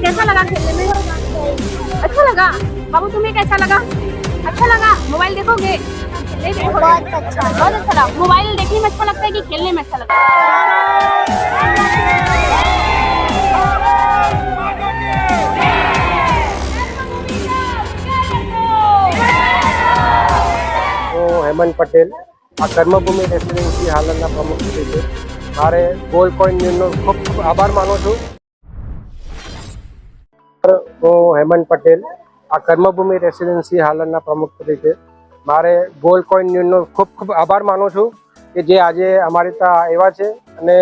कैसा लगा खेलने में? अच्छा लगा। बाबू तुम्हें कैसा लगा? अच्छा लगा। मोबाइल देखोगे? नहीं देखोगे? बहुत अच्छा लगा। मोबाइल देखने में अच्छा लगता है कि खेलने में अच्छा लगता હું હેમંત પટેલ આ કર્મભૂમિ રેસિડેન્સી હાલના પ્રમુખ તરીકે મારે ગોલ્ડ કોઈન યુનિયનનો ખૂબ ખૂબ આભાર માનું છું. હું હેમંત પટેલ આ કર્મભૂમિ રેસિડેન્સી હાલના પ્રમુખ તરીકે મારે ગોલ્ડ કોઈન યુનિયનનો ખૂબ ખૂબ આભાર માનું છું કે જે આજે અમારી ત્યાં આવ્યા છે અને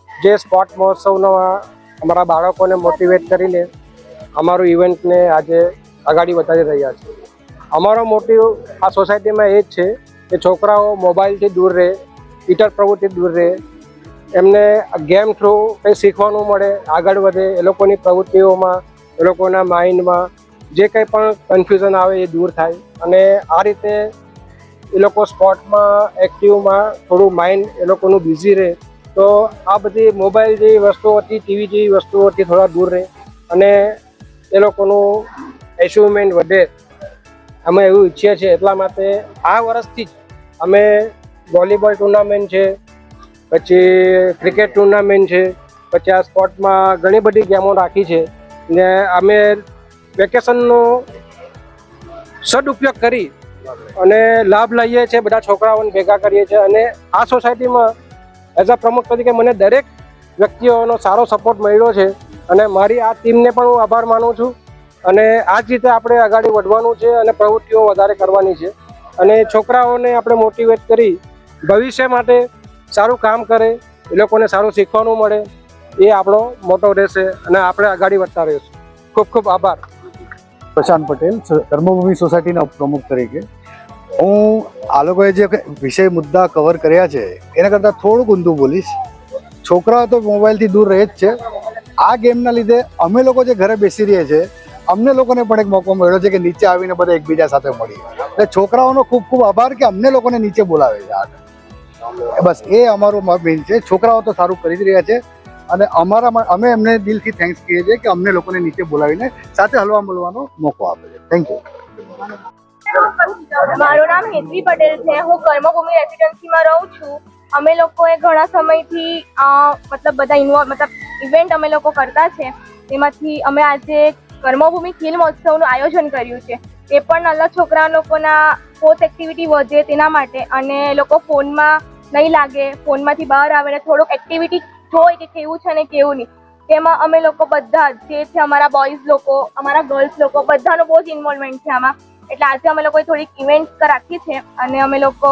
જે સ્પોર્ટ મહોત્સવમાં અમારા બાળકોને મોટિવેટ કરીને અમારું ઇવેન્ટને આજે આગળ વધારી રહ્યા છે. અમારો મોટિવ આ સોસાયટીમાં એ જ છે કે છોકરાઓ મોબાઈલથી દૂર રહે, ઇટર પ્રવૃત્તિથી દૂર રહે, એમને ગેમ થ્રુ કંઈ શીખવાનું મળે, આગળ વધે, એ લોકોની પ્રવૃત્તિઓમાં, એ લોકોના માઇન્ડમાં જે કંઈ પણ કન્ફ્યુઝન આવે એ દૂર થાય અને આ રીતે એ લોકો સ્પોર્ટમાં, એક્ટિવમાં થોડું માઇન્ડ એ લોકોનું બિઝી રહે તો આ બધી મોબાઈલ જેવી વસ્તુઓથી, ટીવી જેવી વસ્તુઓથી થોડા દૂર રહે અને એ લોકોનું એચિવમેન્ટ વધે. અમે એવું ઈચ્છીએ છીએ. એટલા માટે આ વર્ષથી જ અમે વોલીબોલ ટુર્નામેન્ટ છે, પછી ક્રિકેટ ટુર્નામેન્ટ છે, પછી આ સ્પોર્ટમાં ઘણી બધી ગેમો રાખી છે ને અમે વેકેશનનો સદુપયોગ કરી અને લાભ લઈએ છીએ. બધા છોકરાઓને ભેગા કરીએ છીએ અને આ સોસાયટીમાં એઝ અ પ્રમુખ તરીકે મને દરેક વ્યક્તિઓનો સારો સપોર્ટ મળ્યો છે અને મારી આ ટીમને પણ હું આભાર માનું છું. અને આ જ રીતે આપણે આગળ વધવાનું છે અને પ્રવૃત્તિઓ વધારે કરવાની છે અને છોકરાઓને આપણે મોટિવેટ કરી ભવિષ્ય માટે સારું કામ કરે, એ લોકોને સારું શીખવાનું મળે, એ આપણો મોટો રહેશે અને આપણે આગળ વધતા રહીશું. ખૂબ ખૂબ આભાર. પ્રશાંત પટેલ, કર્મભૂમિ સોસાયટીના પ્રમુખ તરીકે હું આ લોકોએ જે વિષય મુદ્દા કવર કર્યા છે એના કરતાં થોડુંક ઊંધું બોલીશ. છોકરાઓ તો મોબાઈલથી દૂર રહે જ છે. આ ગેમના લીધે અમે લોકો જે ઘરે બેસી રહીએ છીએ, અમને લોકોને પણ એક મોકો મળ્યો છે કે નીચે આવીને બધા એકબીજા સાથે મળીએ. એટલે છોકરાઓનો ખૂબ ખૂબ આભાર કે અમને લોકોને નીચે બોલાવે છે આગળ. બસ એ અમારું મેઇન છે. છોકરાઓ તો સારું કરી જ રહ્યા છે અને અમે એમને દિલથી થેન્ક્સ કહીએ છીએ કે અમને લોકોને નીચે બોલાવીને સાથે હલવા મળવાનો મોકો આપે છે. Thank you. મારું નામ હેતવી પટેલ છે. હું કર્મભૂમિ રેસિડેન્સીમાં રહું છું. અમે લોકોએ ઘણા સમયથી બધા ઇવેન્ટ અમે લોકો કરતા છે. તેમાંથી અમે આજે કર્મભૂમિ ખેલ મહોત્સવનું આયોજન કર્યું છે. એ પણ નાના છોકરા લોકોના સ્પોર્ટ્સ એક્ટિવિટી વધે તેના માટે અને એ લોકો ફોનમાં નહીં લાગે, ફોનમાંથી બહાર આવે ને થોડુંક એક્ટિવિટી જોઈ કે કેવું છે ને કેવું નહીં. તેમાં અમે લોકો બધા જે છે, અમારા બોયઝ લોકો, અમારા ગર્લ્સ લોકો, બધાનો બહુ જ ઇન્વોલ્વમેન્ટ છે આમાં. એટલે આજે અમે લોકોએ થોડીક ઇવેન્ટ રાખી છે અને અમે લોકો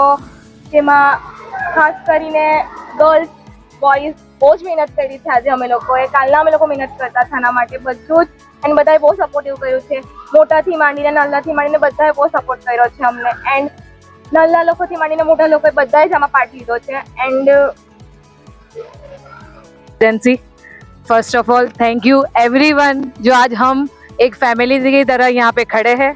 તેમાં ખાસ કરીને ગર્લ્સ, બોયઝ બહુ જ મહેનત કરી છે. આજે અમે લોકોએ કાલના અમે લોકો મહેનત કરતા હતા આના માટે બધું જ એન્ડ બધાએ બહુ સપોર્ટિવ કર્યું છે. મોટાથી માંડીને નાનાથી માંડીને બધાએ બહુ સપોર્ટ કર્યો છે અમને એન્ડ નાના લોકોથી માંડીને મોટા લોકોએ બધાએ જ આમાં પાર્ટ લીધો છે. And first of all thank you everyone जो आज हम एक फैमिली की तरह यहाँ पे खड़े हैं.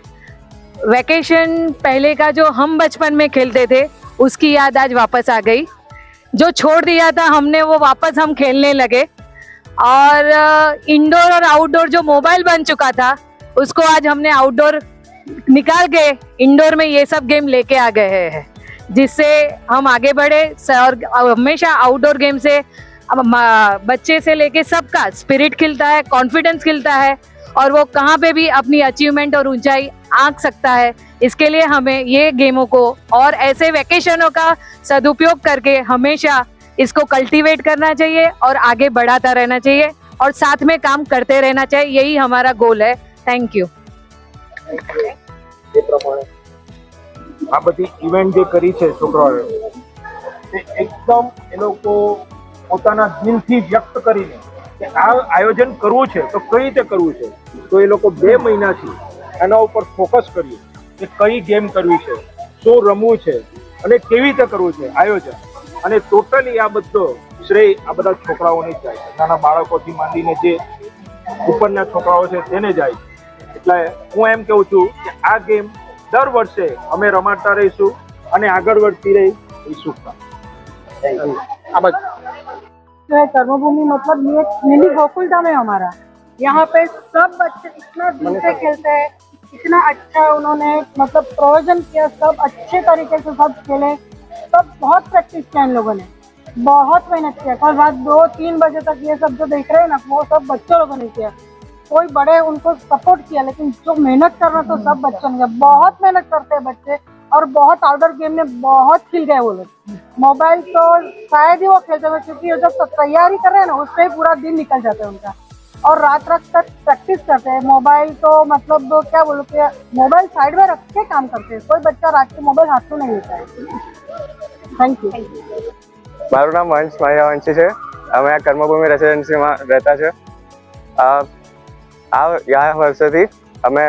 वैकेशन पहले का जो हम बचपन में खेलते थे उसकी याद आज वापस आ गई. जो छोड़ दिया था हमने वो वापस हम खेलने लगे और इंडोर और आउटडोर जो मोबाइल बन चुका था उसको आज हमने आउटडोर निकाल के इंडोर में ये सब गेम लेके आ गए हैं, जिससे हम आगे बढ़े और हमेशा आउटडोर गेम से बच्चे से लेके सबका स्पिरिट खिलता है, कॉन्फिडेंस खिलता है और वो कहाँ पे भी अपनी अचीवमेंट और ऊंचाई आंक सकता है. इसके लिए हमें ये गेमों को और ऐसे वैकेशनों का सदुपयोग करके हमेशा इसको कल्टीवेट करना चाहिए और आगे बढ़ाता रहना चाहिए और साथ में काम करते रहना चाहिए. यही हमारा गोल है. Thank you. એ પ્રમાણે આ બધી ઇવેન્ટ જે કરી છે છોકરાઓએ તે એકદમ એ લોકો પોતાના દિલથી વ્યક્ત કરીને કે આ આયોજન કરવું છે તો કઈ રીતે કરવું છે, તો એ લોકો 2 મહિનાથી એના ઉપર ફોકસ કર્યું કે કઈ ગેમ કરવી છે, શું રમવું છે અને કેવી રીતે કરવું છે આયોજન. અને ટોટલી આ બધો શ્રેય આ બધા છોકરાઓને જાય છે. નાના બાળકોથી માંડીને જે ઉપરના છોકરાઓ છે તેને જાય છે. એટલે હું એમ કહું છું કે આ ગેમ દર વર્ષે અમે રમાડતા રહીશું અને આગળ વધતી રહીશું. कर्मभूमि मतलब ये मिनी गोकुलधाम है हमारा. यहाँ पे सब बच्चे इतना दिल से खेलते हैं, इतना अच्छा उन्होंने मतलब प्रोविजन किया, सब अच्छे तरीके से सब खेले, सब बहुत प्रैक्टिस किया इन लोगों ने, बहुत मेहनत किया। कल रात 2-3 बजे तक ये सब जो देख रहे हैं ना, वो सब बच्चों लोगों ने किया। कोई बड़े उनको सपोर्ट किया, लेकिन जो मेहनत करना तो सब बच्चों ने किया। बहुत मेहनत करते हैं बच्चे, और बहुत आउटडोर गेम में बहुत खिल गए वो लोग। मोबाइल तो शायद ही वो खेलते हुए, क्योंकि जब तैयारी कर रहे हैं ना, उससे ही पूरा दिन निकल जाता है उनका, और रात रात तक प्रैक्टिस करते हैं। मोबाइल तो मतलब दो क्या बोलो कि मोबाइल साइड में रख के काम करते हैं। कोई बच्चा रात के मोबाइल हाथ में नहीं लेता है। Thank you. મારું નામ વંશ માયાવંશી છે. અમે આ કર્મભૂમિ રેસિડેન્સીમાં રહેતા છે. આ વર્ષોથી અમે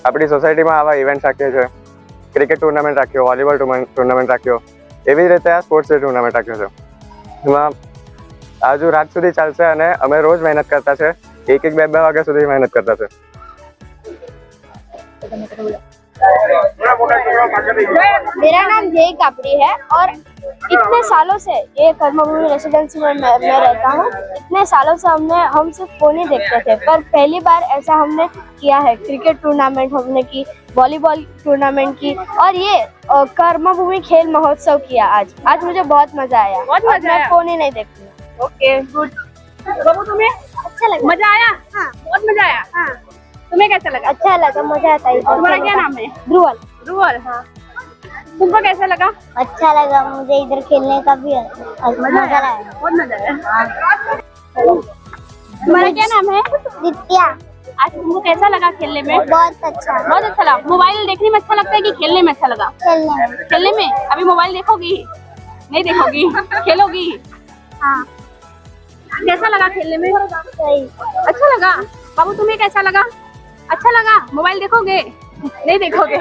આપણી સોસાયટીમાં આવા ઇવેન્ટ રાખીએ છીએ. ક્રિકેટ ટુર્નામેન્ટ રાખ્યો, વોલીબોલ ટુર્નામેન્ટ રાખ્યો, એવી જ રીતે આ સ્પોર્ટ્સ ડે ટુર્નામેન્ટ રાખ્યો છે. એમાં આજુ રાત સુધી ચાલશે અને અમે રોજ મહેનત કરતા છે. 1-2 વાગ્યા સુધી મહેનત કરતા છે. मेरा नाम जय कापड़ी है और इतने सालों से ये कर्मभूमि रेसिडेंसी में मैं रहता हूँ। इतने सालों से हम सिर्फ फोन ही देखते थे, पर पहली बार ऐसा हमने किया है। क्रिकेट टूर्नामेंट हमने की, वॉलीबॉल टूर्नामेंट की, और ये कर्मभूमि खेल महोत्सव किया आज मुझे बहुत मजा आया। मैं फोन ही नहीं देखती। Okay good. बाबू तुम्हें अच्छा लगा? मजा आया? हाँ। बहुत मजा आया। हाँ, तुम्हें कैसा लगा? अच्छा लगा, मजा आता है। तुम्हारा क्या नाम है? ध्रुवल। ध्रुवल। हाँ, तुमको कैसा लगा? अच्छा लगा, मुझे इधर खेलने का भी मजा आया। बहुत मजा आया। तुम्हारा क्या नाम है? नित्या। आज तुमको कैसा लगा खेलने में? बहुत अच्छा। बहुत अच्छा लगा। मोबाइल देखने में अच्छा लगता है कि खेलने में अच्छा लगा? खेलने में। खेलने में। अभी मोबाइल देखोगी? नहीं देखोगी? खेलोगी? हाँ, कैसा लगा खेलने में? सही। अच्छा लगा। बाबू तुम्हें कैसा लगा? अच्छा लगा। मोबाइल देखोगे? नहीं देखोगे?